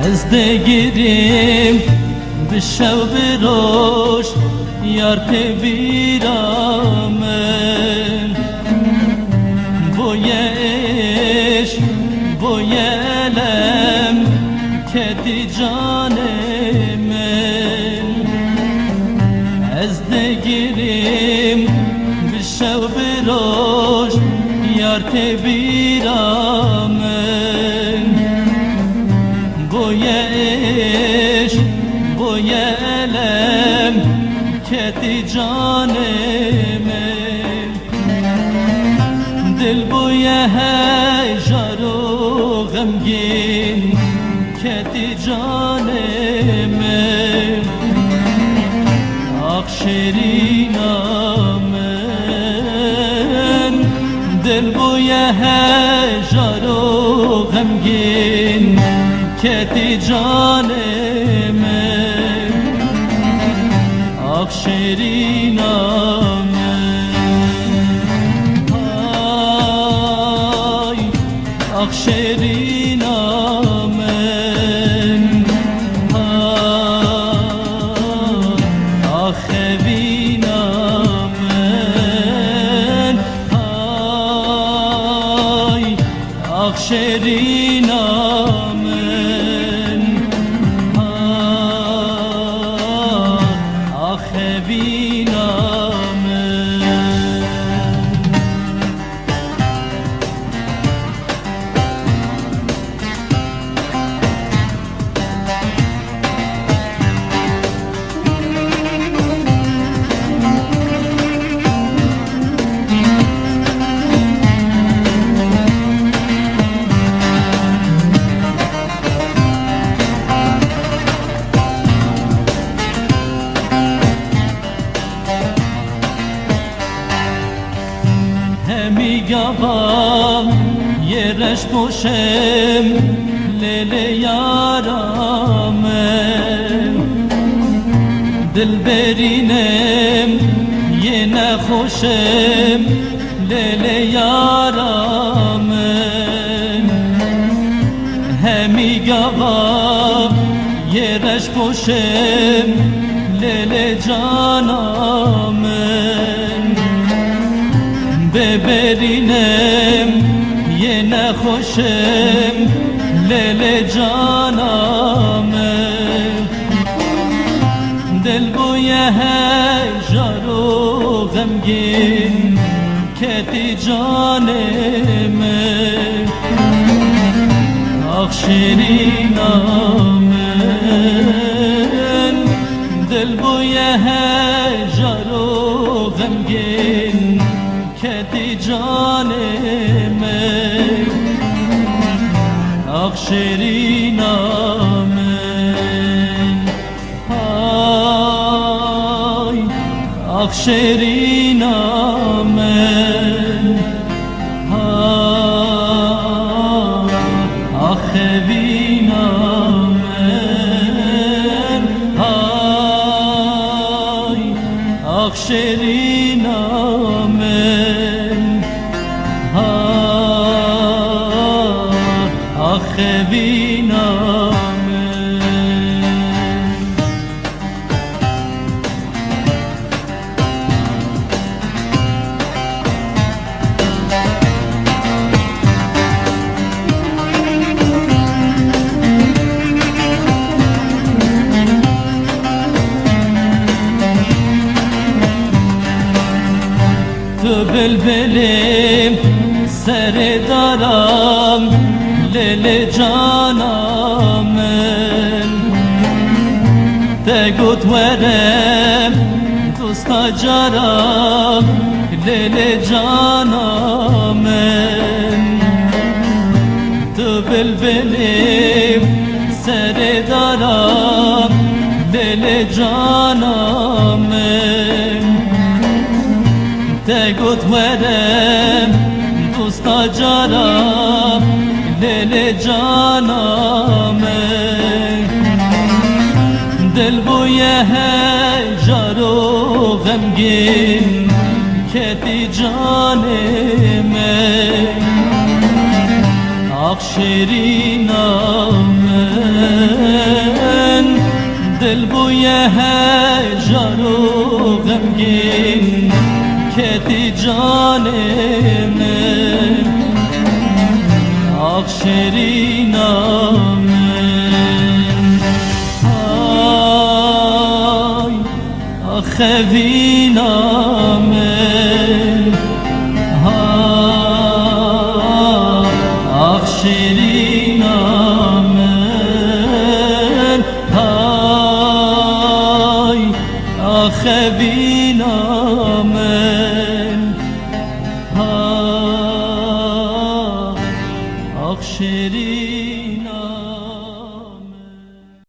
از دگیریم به شب روش یار پیرامن بویش بویلم که دی جان من از دگیریم به شب روش یار پیرامن بویش بویلم که دی جان من دل بوی هجر و غمگین که دی جان من آخ شیرینم من دل بوی هجر و غمگین که دی جان من آخ شیرینم آی آخ شیرینم آخ بینم آی آخ شیرینم آخ بینم میگم یه رش پوشم لیل یارم دل برینم یه نخوشم لیل یارم همیگم یه رش پوشم لیل جانم ببرینم یه نخوشم لیل جانم دل بوی هجر و غمگین که دی جان من آخ شیرینم من دل بوی هجر و غمگین که دی جان من آخ شیرینم آی آخ شیرینم آخ بینم آی آخ شیرینم آخ بینم تو بلبلیم سر دارم لیل جانم تگوت ورم دوستا جارم لیل جانم تو بلبلیم سر دارم لیل جانم تگوت ورم دوستا جارم لیل جانم دل بوی هجر و غمگین که دی جان من آخ شیرینم دل بوی هجر و غمگین کتی جان من آخ شیرینم آی آخ وینم آخ شیرینم آی آخ وینم